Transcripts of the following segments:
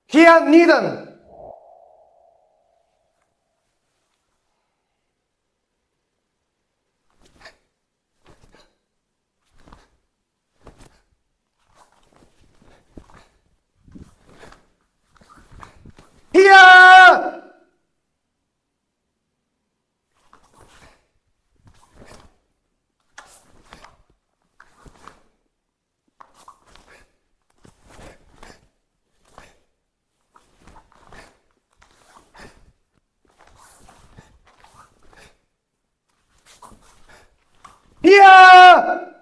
Хиан Ниден! Хиа! Хиа!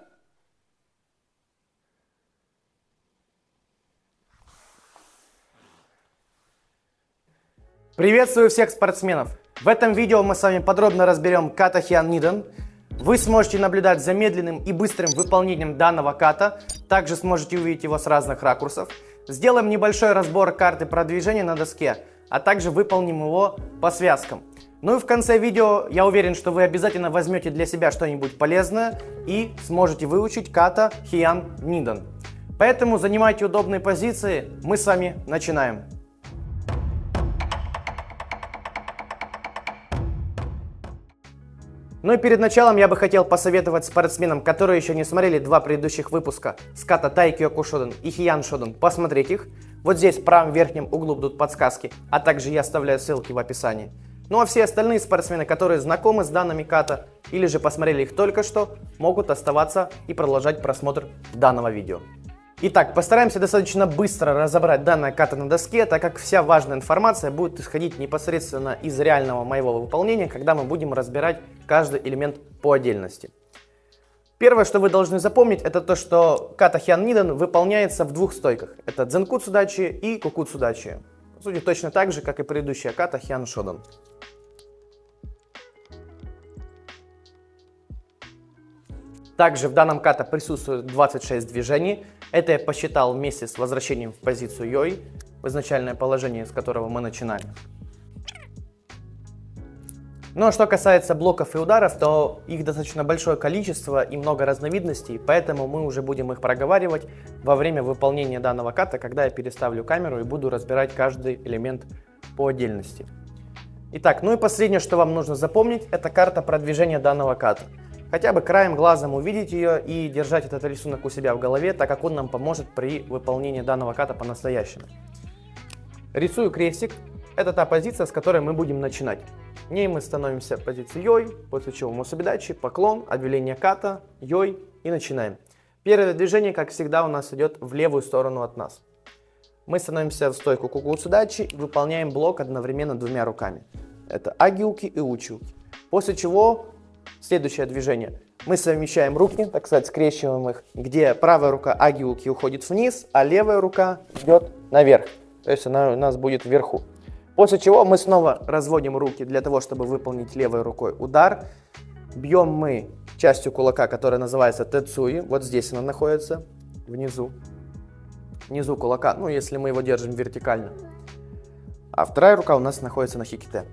Приветствую всех спортсменов! В этом видео мы с вами подробно разберем ката Хиан Ниден. Вы сможете наблюдать за медленным и быстрым выполнением данного ката. Также сможете увидеть его с разных ракурсов. Сделаем небольшой разбор карты продвижения на доске, а также выполним его по связкам. Ну и в конце видео я уверен, что вы обязательно возьмете для себя что-нибудь полезное и сможете выучить ката Хиан Ниден. Поэтому занимайте удобные позиции, мы с вами начинаем. Ну и перед началом я бы хотел посоветовать спортсменам, которые еще не смотрели два предыдущих выпуска с ката Тайкиоку Шоден и Хиан Шоден, посмотреть их. Вот здесь в правом верхнем углу будут подсказки, а также я оставляю ссылки в описании. Ну а все остальные спортсмены, которые знакомы с данными ката или же посмотрели их только что, могут оставаться и продолжать просмотр данного видео. Итак, постараемся достаточно быстро разобрать данное ката на доске, так как вся важная информация будет исходить непосредственно из реального моего выполнения, когда мы будем разбирать каждый элемент по отдельности. Первое, что вы должны запомнить, это то, что ката Хиан Ниден выполняется в двух стойках. Это дзенкуцу дачи и кукуцу дачи. По сути, точно так же, как и предыдущая ката Хиан Шоден. Также в данном ката присутствует 26 движений. Это я посчитал вместе с возвращением в позицию йой, в изначальное положение, с которого мы начинали. Ну а что касается блоков и ударов, то их достаточно большое количество и много разновидностей, поэтому мы уже будем их проговаривать во время выполнения данного ката, когда я переставлю камеру и буду разбирать каждый элемент по отдельности. Итак, ну и последнее, что вам нужно запомнить, это карта продвижения данного ката. Хотя бы краем глазом увидеть ее и держать этот рисунок у себя в голове, так как он нам поможет при выполнении данного ката по-настоящему. Рисую крестик. Это та позиция, с которой мы будем начинать. В ней мы становимся в позиции йой, после чего мусабидачи, поклон, отвеление ката, йой и начинаем. Первое движение, как всегда, у нас идет в левую сторону от нас. Мы становимся в стойку кукуцу дачи и выполняем блок одновременно двумя руками. Это агиуки и учиуки. После чего следующее движение. Мы совмещаем руки, так сказать, скрещиваем их, где правая рука агиуки уходит вниз, а левая рука идет наверх. То есть она у нас будет вверху. После чего мы снова разводим руки для того, чтобы выполнить левой рукой удар. Бьем мы частью кулака, которая называется тэцуи. Вот здесь она находится, внизу. Внизу кулака, ну если мы его держим вертикально. А вторая рука у нас находится на хиките.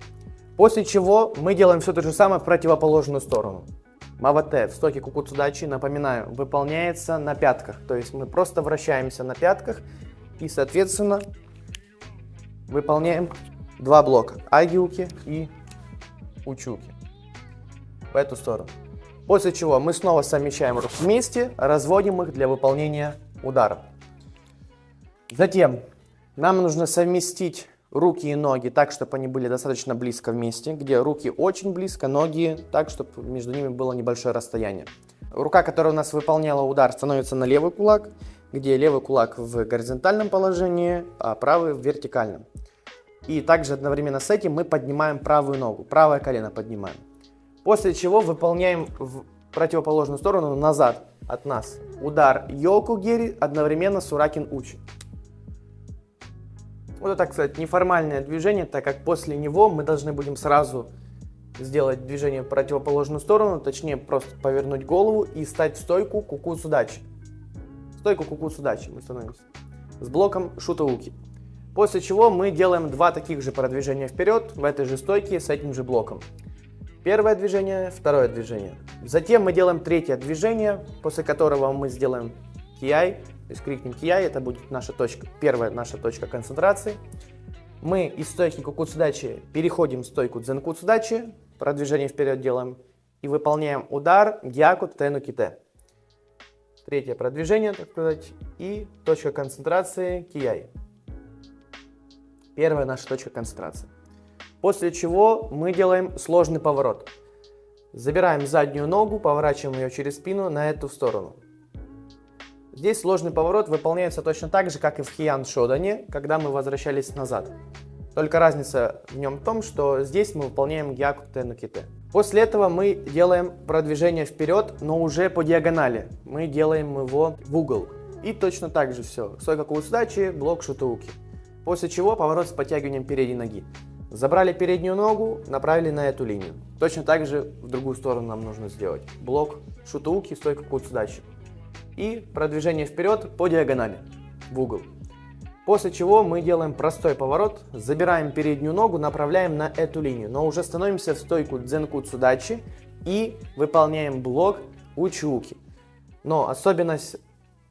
После чего мы делаем все то же самое в противоположную сторону. Мавате в стойке кукуцу дачи, напоминаю, выполняется на пятках. То есть мы просто вращаемся на пятках и, соответственно, выполняем два блока. Агиуки и учуки. В эту сторону. После чего мы снова совмещаем руки вместе, разводим их для выполнения удара. Затем нам нужно совместить руки и ноги так, чтобы они были достаточно близко вместе, где руки очень близко, ноги так, чтобы между ними было небольшое расстояние. Рука, которая у нас выполняла удар, становится на левый кулак, где левый кулак в горизонтальном положении, а правый в вертикальном. И также одновременно с этим мы поднимаем правую ногу, правое колено поднимаем. После чего выполняем в противоположную сторону назад от нас удар йокугери одновременно с уракин учи. Вот это, так сказать, неформальное движение, так как после него мы должны будем сразу сделать движение в противоположную сторону, точнее просто повернуть голову и стать в стойку кукуцу дачи. Стойку кукуцу дачи мы становимся с блоком шутауки. После чего мы делаем два таких же продвижения вперед в этой же стойке с этим же блоком. Первое движение, второе движение. Затем мы делаем третье движение, после которого мы сделаем киай, есть крикнем кияй, это будет наша точка, первая наша точка концентрации. Мы из стойки кукуцудачи переходим в стойку дзенкуцудачи, продвижение вперед делаем и выполняем удар гяку тену ките. Третье продвижение, так сказать, и точка концентрации кияй. Первая наша точка концентрации. После чего мы делаем сложный поворот. Забираем заднюю ногу, поворачиваем ее через спину на эту сторону. Здесь сложный поворот выполняется точно так же, как и в хиян шодане, когда мы возвращались назад. Только разница в нем в том, что здесь мы выполняем гяку тену ките. После этого мы делаем продвижение вперед, но уже по диагонали. Мы делаем его в угол. И точно так же все. Стойка кукуцудачи, блок шутауки. После чего поворот с подтягиванием передней ноги. Забрали переднюю ногу, направили на эту линию. Точно так же в другую сторону нам нужно сделать. Блок шутауки, стойка кукуцудачи. И продвижение вперед по диагонали, в угол. После чего мы делаем простой поворот, забираем переднюю ногу, направляем на эту линию. Но уже становимся в стойку дзенкуцудачи и выполняем блок учиуки. Но особенность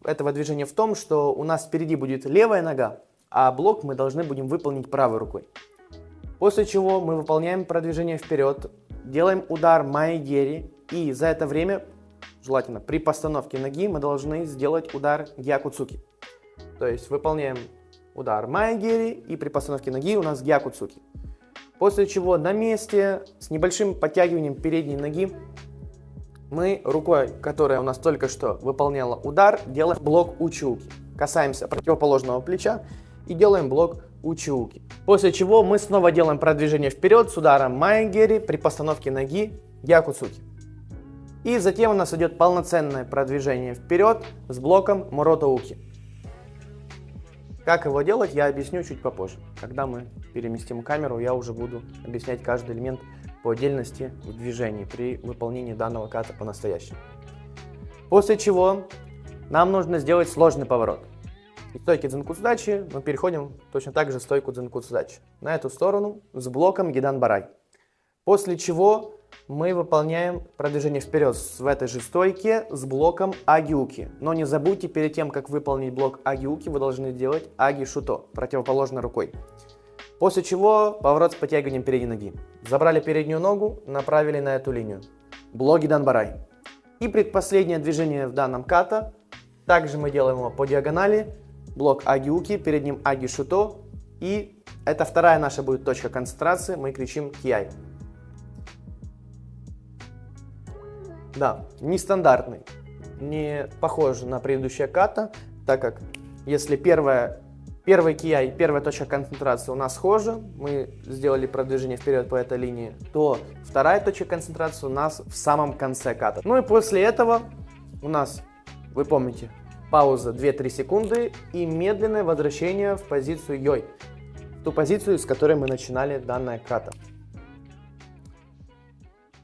этого движения в том, что у нас впереди будет левая нога, а блок мы должны будем выполнить правой рукой. После чего мы выполняем продвижение вперед, делаем удар майгери, и за это время, желательно при постановке ноги, мы должны сделать удар гякуцуки. То есть выполняем удар майгери, и при постановке ноги у нас гякуцуки. После чего на месте с небольшим подтягиванием передней ноги мы рукой, которая у нас только что выполняла удар, делаем блок учиуки. Касаемся противоположного плеча и делаем блок учиуки. После чего мы снова делаем продвижение вперед с ударом майгери при постановке ноги гякуцуки. И затем у нас идет полноценное продвижение вперед с блоком моротоуки. Как его делать, я объясню чуть попозже. Когда мы переместим камеру, я уже буду объяснять каждый элемент по отдельности в движении при выполнении данного ката по-настоящему. После чего нам нужно сделать сложный поворот. Из стойки дзенкуцудачи мы переходим точно так же в стойку дзенкуцудачи. На эту сторону с блоком гидан-барай. После чего мы выполняем продвижение вперед в этой же стойке с блоком аги-уки. Но не забудьте, перед тем, как выполнить блок аги-уки, вы должны делать аги-шуто, противоположной рукой. После чего поворот с подтягиванием передней ноги. Забрали переднюю ногу, направили на эту линию. Блок гидан-барай. И предпоследнее движение в данном ката. Также мы делаем его по диагонали. Блок аги-уки, перед ним аги-шуто. И это вторая наша будет точка концентрации. Мы кричим кияй. Да, нестандартный, не похож на предыдущее ката, так как если первый кияй, первая точка концентрации у нас схожа, мы сделали продвижение вперед по этой линии, то вторая точка концентрации у нас в самом конце ката. Ну и после этого у нас, вы помните, пауза 2-3 секунды и медленное возвращение в позицию йой, в ту позицию, с которой мы начинали данное ката.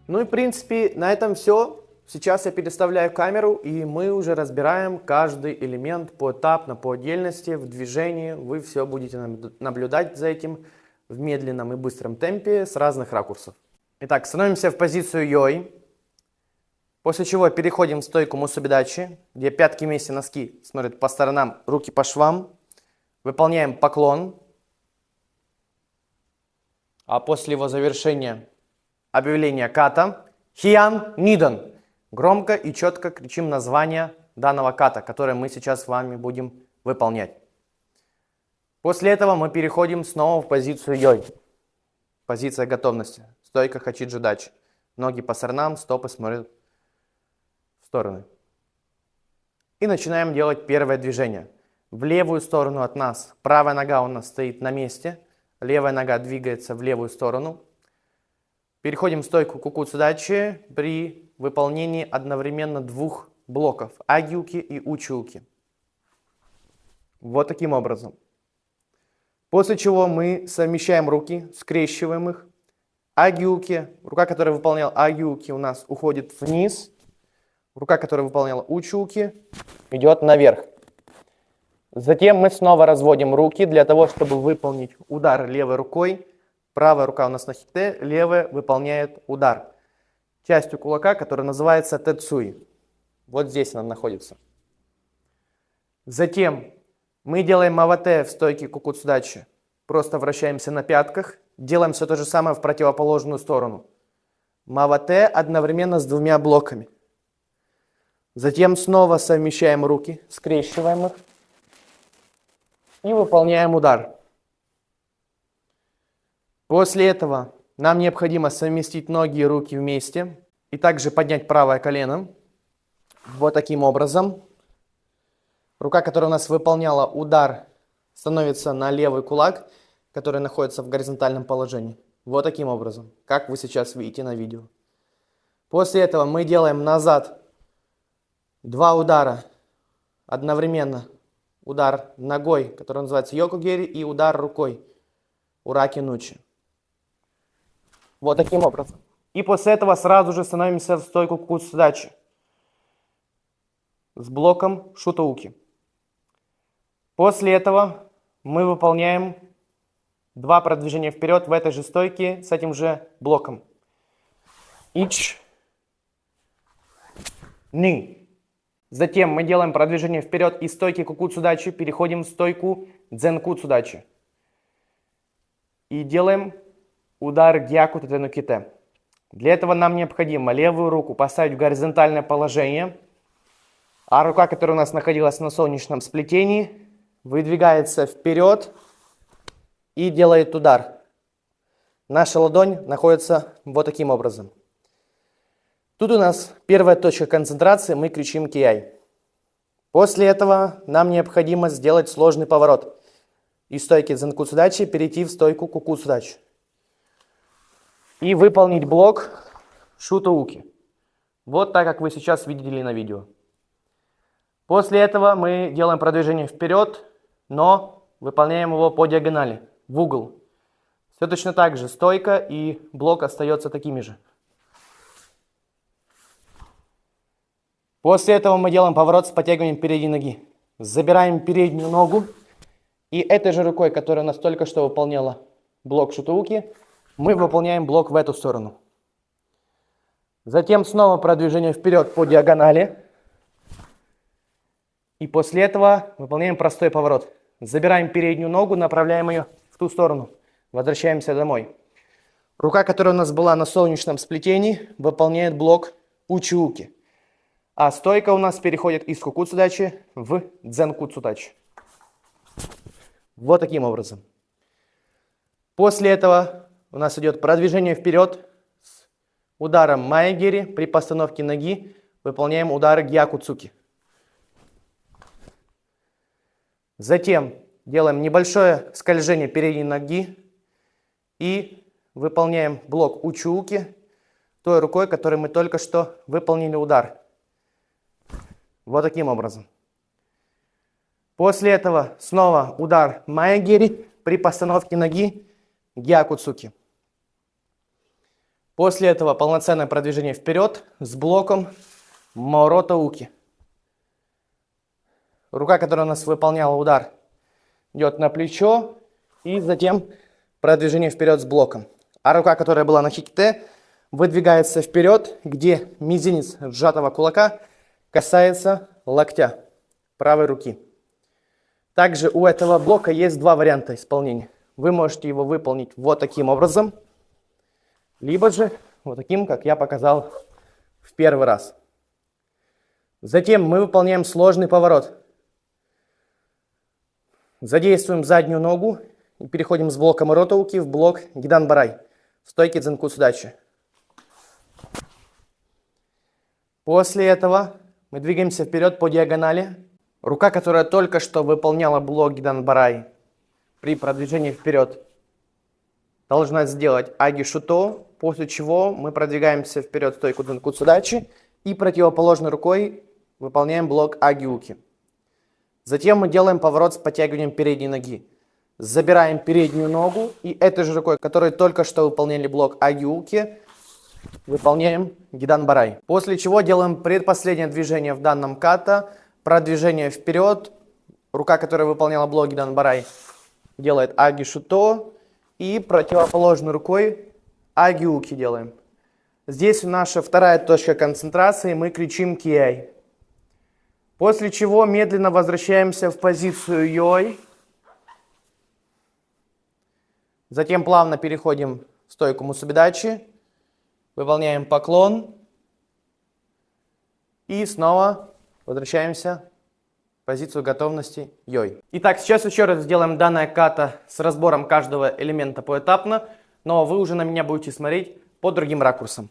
Ну и в принципе на этом все. Сейчас я переставляю камеру, и мы уже разбираем каждый элемент поэтапно, по отдельности, в движении. Вы все будете наблюдать за этим в медленном и быстром темпе с разных ракурсов. Итак, становимся в позицию йой. После чего переходим в стойку мусубидачи, где пятки вместе, носки смотрят по сторонам, руки по швам. Выполняем поклон. А после его завершения объявления ката хиян нидан. Громко и четко кричим название данного ката, которое мы сейчас с вами будем выполнять. После этого мы переходим снова в позицию йой. Позиция готовности. Стойка хачиджидачи. Ноги по сторонам, стопы смотрят в стороны. И начинаем делать первое движение. В левую сторону от нас. Правая нога у нас стоит на месте. Левая нога двигается в левую сторону. Переходим в стойку кукуцудачи при выполнении одновременно двух блоков аги-уки и учи-уки. Вот таким образом. После чего мы совмещаем руки, скрещиваем их. Аги-уки, рука, которая выполняла аги-уки, у нас уходит вниз. Рука, которая выполняла учи-уки, идет наверх. Затем мы снова разводим руки для того, чтобы выполнить удар левой рукой. Правая рука у нас на хите, левая выполняет удар частью кулака, которая называется тецуи. Вот здесь она находится. Затем мы делаем мавате в стойке кукуцудачи. Просто вращаемся на пятках. Делаем все то же самое в противоположную сторону. Мавате одновременно с двумя блоками. Затем снова совмещаем руки, скрещиваем их и выполняем удар. После этого нам необходимо совместить ноги и руки вместе и также поднять правое колено. Вот таким образом. Рука, которая у нас выполняла удар, становится на левый кулак, который находится в горизонтальном положении. Вот таким образом, как вы сейчас видите на видео. После этого мы делаем назад два удара одновременно. Удар ногой, который называется йокогери, и удар рукой, ураки нучи. Вот таким образом. И после этого сразу же становимся в стойку кукуцудачи с блоком шутоуки. После этого мы выполняем два продвижения вперед в этой же стойке с этим же блоком. Ич, ни. Затем мы делаем продвижение вперед из стойки кукуцудачи, переходим в стойку дзенкуцудачи. И делаем удар гяку татенуките. Для этого нам необходимо левую руку поставить в горизонтальное положение, а рука, которая у нас находилась на солнечном сплетении, выдвигается вперед и делает удар. Наша ладонь находится вот таким образом. Тут у нас первая точка концентрации, мы кричим киай. После этого нам необходимо сделать сложный поворот. Из стойки дзенкуцудачи перейти в стойку кукуцудачи. И выполнить блок шутоуки. Вот так, как вы сейчас видели на видео. После этого мы делаем продвижение вперед, но выполняем его по диагонали, в угол. Все точно так же, стойка и блок остается такими же. После этого мы делаем поворот с подтягиванием передней ноги. Забираем переднюю ногу и этой же рукой, которая у нас только что выполняла блок шутоуки, мы выполняем блок в эту сторону. Затем снова продвижение вперед по диагонали. И после этого выполняем простой поворот. Забираем переднюю ногу, направляем ее в ту сторону. Возвращаемся домой. Рука, которая у нас была на солнечном сплетении, выполняет блок учиуки. А стойка у нас переходит из кукуцудачи в дзенкуцудачи. Вот таким образом. После этого у нас идет продвижение вперед с ударом маегери. При постановке ноги выполняем удары гьякуцуки. Затем делаем небольшое скольжение передней ноги и выполняем блок учиуки той рукой, которой мы только что выполнили удар. Вот таким образом. После этого снова удар маегери при постановке ноги гьякуцуки. После этого полноценное продвижение вперед с блоком моротоуки. Рука, которая у нас выполняла удар, идет на плечо и затем продвижение вперед с блоком. А рука, которая была на хикте, выдвигается вперед, где мизинец сжатого кулака касается локтя правой руки. Также у этого блока есть два варианта исполнения. Вы можете его выполнить вот таким образом, либо же вот таким, как я показал в первый раз. Затем мы выполняем сложный поворот. Задействуем заднюю ногу и переходим с блока моротоуки в блок гидан-барай в стойке дзенкуцудачи. После этого мы двигаемся вперед по диагонали. Рука, которая только что выполняла блок гидан-барай при продвижении вперед, должна сделать аги-шуто, после чего мы продвигаемся вперед в стойку дзенкуцудачи и противоположной рукой выполняем блок аги-уки. Затем мы делаем поворот с подтягиванием передней ноги. Забираем переднюю ногу и этой же рукой, которой только что выполняли блок аги-уки, выполняем гидан-барай. После чего делаем предпоследнее движение в данном ката. Продвижение вперед. Рука, которая выполняла блок гидан-барай, делает аги-шуто. И противоположной рукой аги-уки делаем. Здесь наша вторая точка концентрации. Мы кричим киай. После чего медленно возвращаемся в позицию йой. Затем плавно переходим в стойку мусубидачи. Выполняем поклон. И снова возвращаемся в позицию готовности йой. Итак, сейчас еще раз сделаем данное ката с разбором каждого элемента поэтапно, но вы уже на меня будете смотреть под другим ракурсом.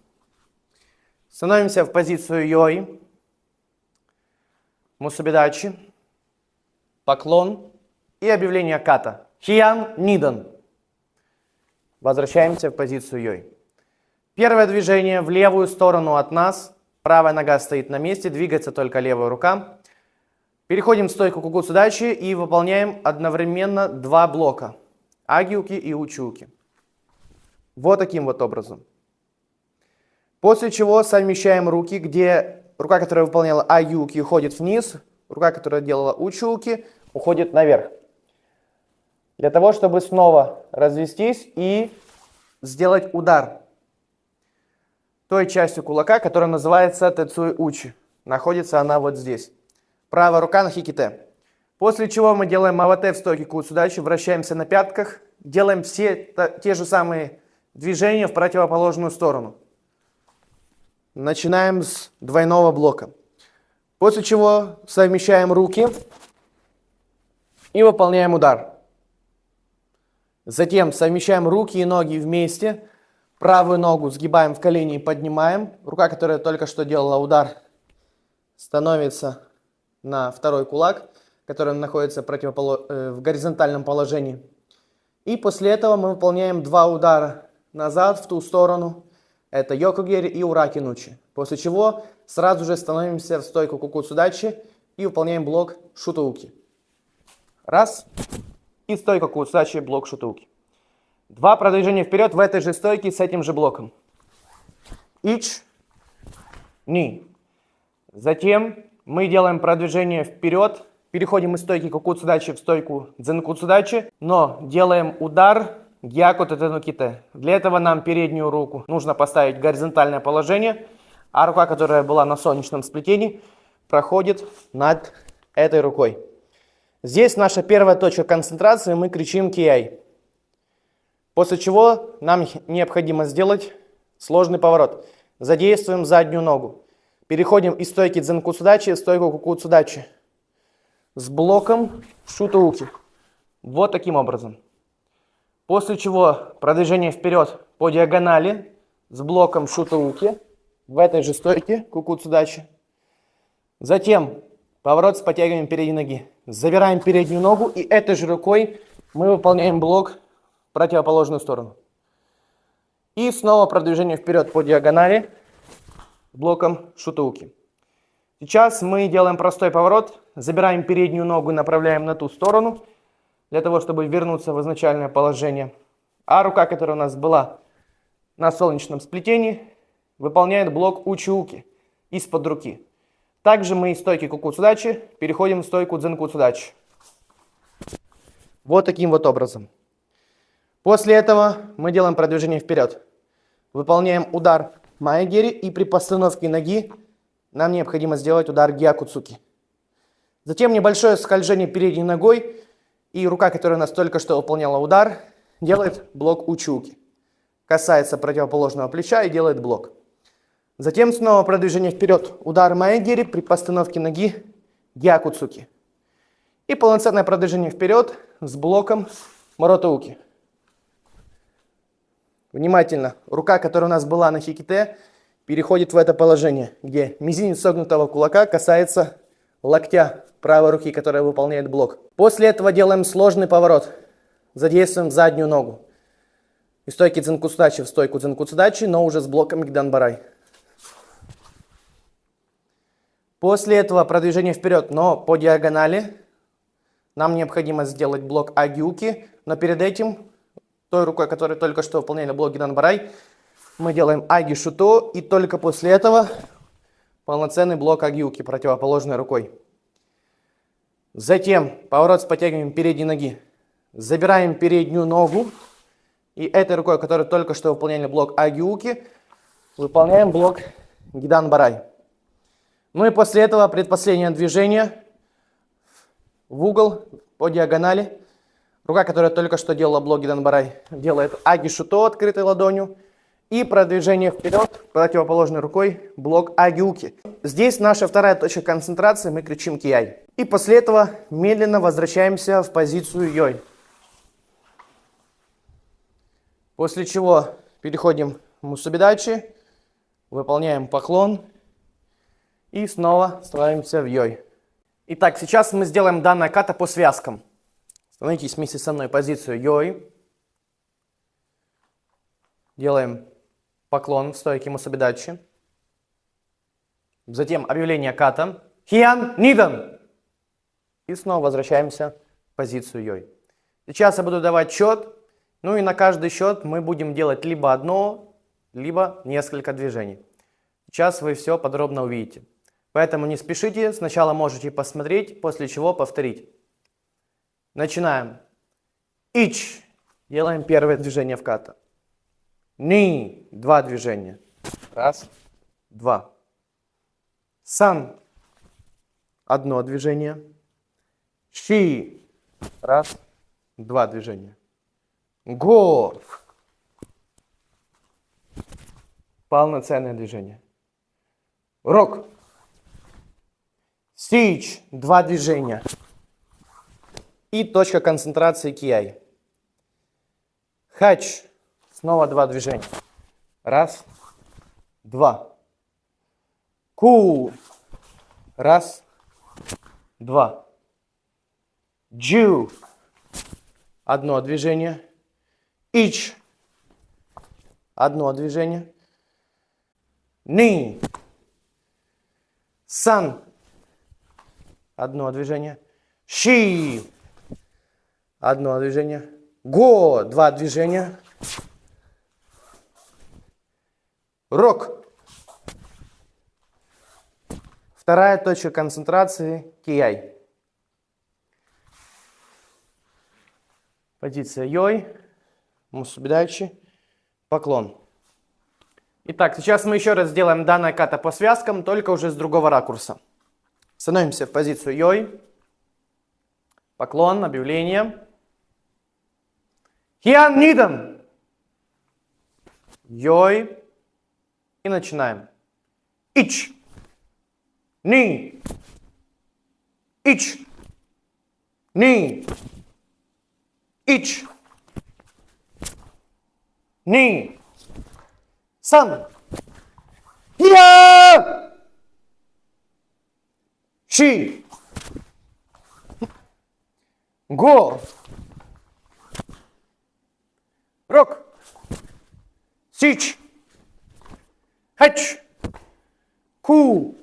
Становимся в позицию йой, мусубидачи, поклон и объявление ката. Хиян нидан. Возвращаемся в позицию йой. Первое движение в левую сторону от нас. Правая нога стоит на месте, двигается только левая рука. Переходим в стойку кукуцудачи и выполняем одновременно два блока. Агиуки и учуки. Вот таким вот образом. После чего совмещаем руки, где рука, которая выполняла агиуки, уходит вниз, рука, которая делала учуки, уходит наверх. Для того, чтобы снова развестись и сделать удар той частью кулака, которая называется тэцуи учи. Находится она вот здесь. Правая рука на хиките. После чего мы делаем авате в стойке кукуцудачи, вращаемся на пятках, делаем все те же самые движения в противоположную сторону. Начинаем с двойного блока. После чего совмещаем руки и выполняем удар. Затем совмещаем руки и ноги вместе. Правую ногу сгибаем в колени и поднимаем. Рука, которая только что делала удар, становится на второй кулак, который находится в горизонтальном положении. И после этого мы выполняем два удара назад, в ту сторону. Это йокогери и ураки нучи. После чего сразу же становимся в стойку кукуцудачи и выполняем блок шутауки. Раз. И стойка кукуцудачи, блок шутауки. Два продвижения вперед в этой же стойке с этим же блоком. Ич, ни. Затем мы делаем продвижение вперед. Переходим из стойки кукуцудачи в стойку дзенкуцудачи, но делаем удар гяку тетенуките. Для этого нам переднюю руку нужно поставить в горизонтальное положение, а рука, которая была на солнечном сплетении, проходит над этой рукой. Здесь наша первая точка концентрации, мы кричим киай. После чего нам необходимо сделать сложный поворот. Задействуем заднюю ногу. Переходим из стойки дзенкуцудачи в стойку кукуцудачи. С блоком шутауки. Вот таким образом. После чего продвижение вперед по диагонали с блоком шутауки. В этой же стойке кукуцудачи. Затем поворот с подтягиванием передней ноги. Забираем переднюю ногу и этой же рукой мы выполняем блок в противоположную сторону. И снова продвижение вперед по диагонали блоком шутауки. Сейчас мы делаем простой поворот. Забираем переднюю ногу и направляем на ту сторону, для того, чтобы вернуться в изначальное положение. А рука, которая у нас была на солнечном сплетении, выполняет блок учуки из-под руки. Также мы из стойки кукуцудачи переходим в стойку дзенкуцудачи. Вот таким вот образом. После этого мы делаем продвижение вперед. Выполняем удар маэгери, и при постановке ноги нам необходимо сделать удар гиакуцуки. Затем небольшое скольжение передней ногой, и рука, которая у нас только что выполняла удар, делает блок учуки. Касается противоположного плеча и делает блок. Затем снова продвижение вперед, удар маэгери, при постановке ноги гиакуцуки. И полноценное продвижение вперед с блоком моротауки. Внимательно. Рука, которая у нас была на хиките, переходит в это положение, где мизинец согнутого кулака касается локтя правой руки, которая выполняет блок. После этого делаем сложный поворот. Задействуем заднюю ногу. Из стойки дзенкуцудачи в стойку дзенкуцудачи, но уже с блоком гиданбарай. После этого продвижение вперед, но по диагонали. Нам необходимо сделать блок агиуки, но перед этим той рукой, которая только что выполняли блок гиданбарай, мы делаем аги шуто, и только после этого полноценный блок агиуки противоположной рукой. Затем поворот с подтягиванием передней ноги. Забираем переднюю ногу, и этой рукой, которая только что выполняли блок агиуки, выполняем блок гиданбарай. Ну и после этого предпоследнее движение в угол по диагонали. Рука, которая только что делала блок Гиданбарай, делает аги-шуто открытой ладонью. И продвижение вперед противоположной рукой блок аги-уки. Здесь наша вторая точка концентрации, мы кричим кияй. И после этого медленно возвращаемся в позицию йой. После чего переходим к мусубидачи, выполняем поклон и снова становимся в йой. Итак, сейчас мы сделаем данное ката по связкам. Становитесь вместе со мной в позицию йой. Делаем поклон в стойке мусубидачи. Затем объявление ката. Хиян нидан. И снова возвращаемся в позицию йой. Сейчас я буду давать счет. Ну и на каждый счет мы будем делать либо одно, либо несколько движений. Сейчас вы все подробно увидите. Поэтому не спешите. Сначала можете посмотреть, после чего повторить. Начинаем. Ич. Делаем первое движение в ката. Ни. Два движения. Раз. Два. Сан. Одно движение. Ши. Раз. Два движения. Го. Полноценное движение. Рок. Сич. Два движения. И точка концентрации кияй. Хач. Снова два движения. Раз. Два. Ку. Раз. Два. Джу. Одно движение. Ич. Одно движение. Ни. Сан. Одно движение. Ши. Одно движение. Го. Два движения. Рок. Вторая точка концентрации кияй. Позиция йой, мусубидачи, поклон. Итак, сейчас мы еще раз сделаем данное ката по связкам, только уже с другого ракурса. Становимся в позицию йой, поклон, объявление. Хиян нидан. Йой. И начинаем. Ич. Ни. Ич. Ни. Ич. Ни. Сан. Я. Ши. Го. Рок. Сич. Хач. Ку.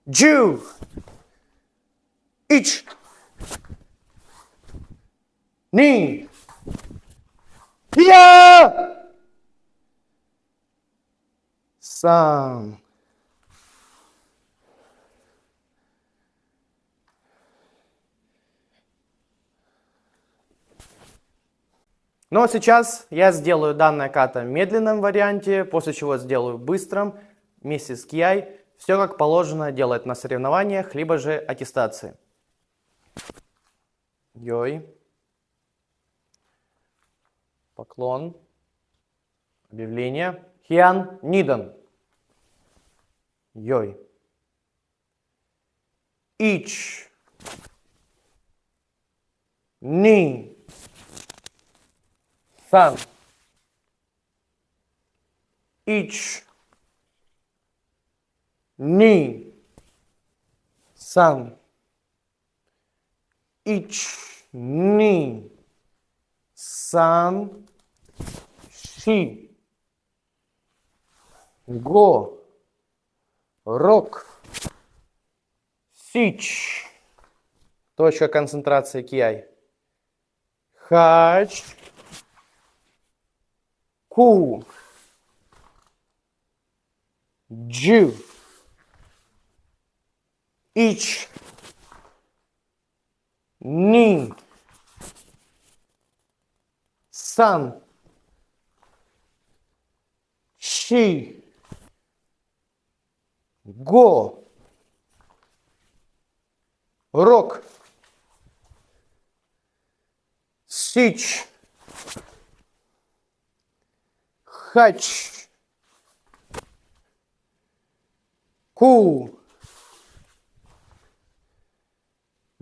Джу. Ич. Ни. Я. Сан. Но сейчас я сделаю данное ката в медленном варианте, после чего сделаю в быстром вместе с кияй. Все как положено делать на соревнованиях, либо же аттестации. Йой. Поклон. Объявление. Хиян нидан. Йой. Ич. Ни. Сан. Ич. Ни. Сан. Ич. Ни. Сан. Ши. Го. Рок. Сич. Точка концентрации кияй. Хач. Ку. Джу. Ич. Ни. Сан. Ши. Го. Рок. Сич. Хач. Ку.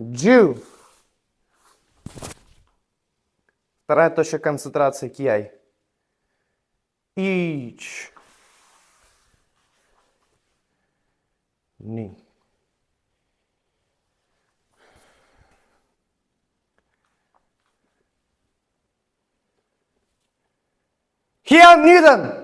Джу. Вторая точка концентрации кияй. Ич. Ни. Хиан Ниден!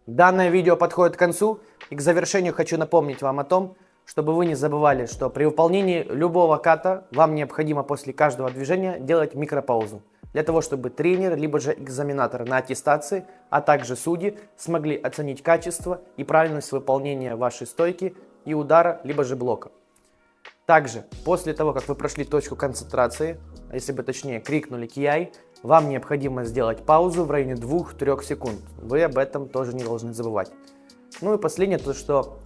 Данное видео подходит к концу, и к завершению хочу напомнить вам о том, чтобы вы не забывали, что при выполнении любого ката вам необходимо после каждого движения делать микропаузу, для того чтобы тренер, либо же экзаменатор на аттестации, а также судьи смогли оценить качество и правильность выполнения вашей стойки и удара, либо же блока. Также, после того, как вы прошли точку концентрации, а если бы точнее крикнули кияй, вам необходимо сделать паузу в районе 2-3 секунд. Вы об этом тоже не должны забывать. Ну и последнее, то что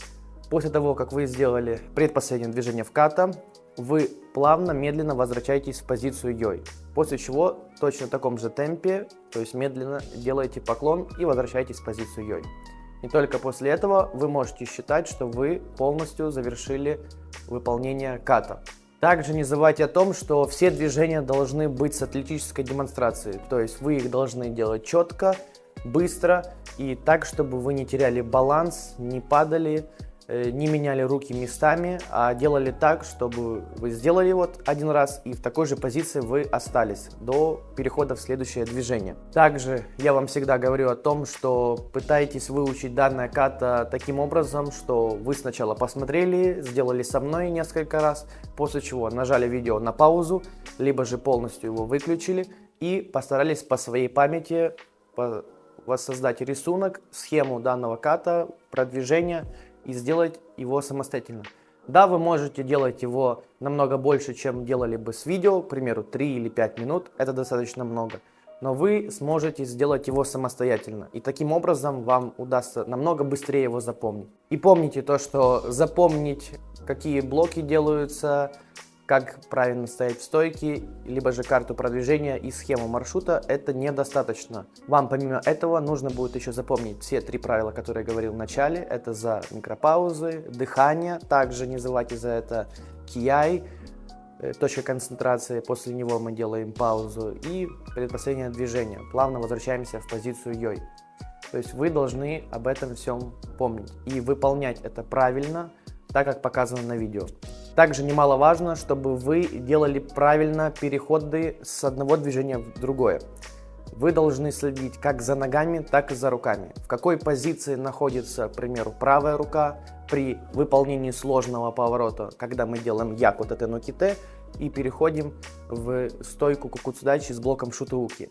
после того, как вы сделали предпоследнее движение в ката, вы плавно, медленно возвращаетесь в позицию йой. После чего точно в таком же темпе, то есть медленно делаете поклон и возвращаетесь в позицию йой. И только после этого вы можете считать, что вы полностью завершили выполнение ката. Также не забывайте о том, что все движения должны быть с атлетической демонстрацией, то есть вы их должны делать четко, быстро и так, чтобы вы не теряли баланс, не падали, не меняли руки местами, а делали так, чтобы вы сделали вот один раз и в такой же позиции вы остались до перехода в следующее движение. Также я вам всегда говорю о том, что пытайтесь выучить данное ката таким образом, что вы сначала посмотрели, сделали со мной несколько раз, после чего нажали видео на паузу, либо же полностью его выключили и постарались по своей памяти воссоздать рисунок, схему данного ката, продвижения, и сделать его самостоятельно. Да, вы можете делать его намного больше, чем делали бы с видео, к примеру, 3 или 5 минут, это достаточно много. Но вы сможете сделать его самостоятельно, и таким образом вам удастся намного быстрее его запомнить. И помните то, что запомнить, какие блоки делаются, как правильно стоять в стойке, либо же карту продвижения и схему маршрута, это недостаточно. Вам помимо этого нужно будет еще запомнить все 3 правила, которые я говорил в начале. Это за микропаузы, дыхание, также не забывайте за это кияй, точка концентрации, после него мы делаем паузу и предпоследнее движение. Плавно возвращаемся в позицию йой. То есть вы должны об этом всем помнить и выполнять это правильно, так как показано на видео. Также немаловажно, чтобы вы делали правильно переходы с одного движения в другое. Вы должны следить как за ногами, так и за руками. В какой позиции находится, к примеру, правая рука при выполнении сложного поворота, когда мы делаем яку тете но ките и переходим в стойку кукуцудачи с блоком шутууки.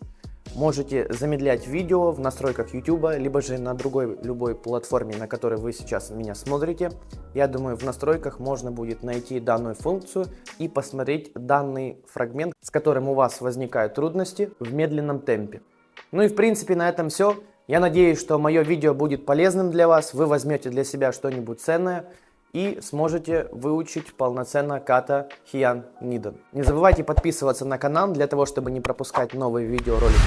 Можете замедлять видео в настройках YouTube, либо же на другой любой платформе, на которой вы сейчас меня смотрите. Я думаю, в настройках можно будет найти данную функцию и посмотреть данный фрагмент, с которым у вас возникают трудности в медленном темпе. Ну и в принципе на этом все. Я надеюсь, что мое видео будет полезным для вас, вы возьмете для себя что-нибудь ценное и сможете выучить полноценно ката Хиан Ниден. Не забывайте подписываться на канал для того, чтобы не пропускать новые видеоролики.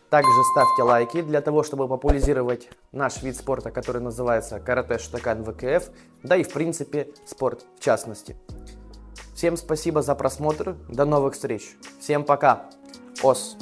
Также ставьте лайки для того, чтобы популяризировать наш вид спорта, который называется карате Шотокан ВКФ, да и в принципе спорт в частности. Всем спасибо за просмотр, до новых встреч, всем пока, ос!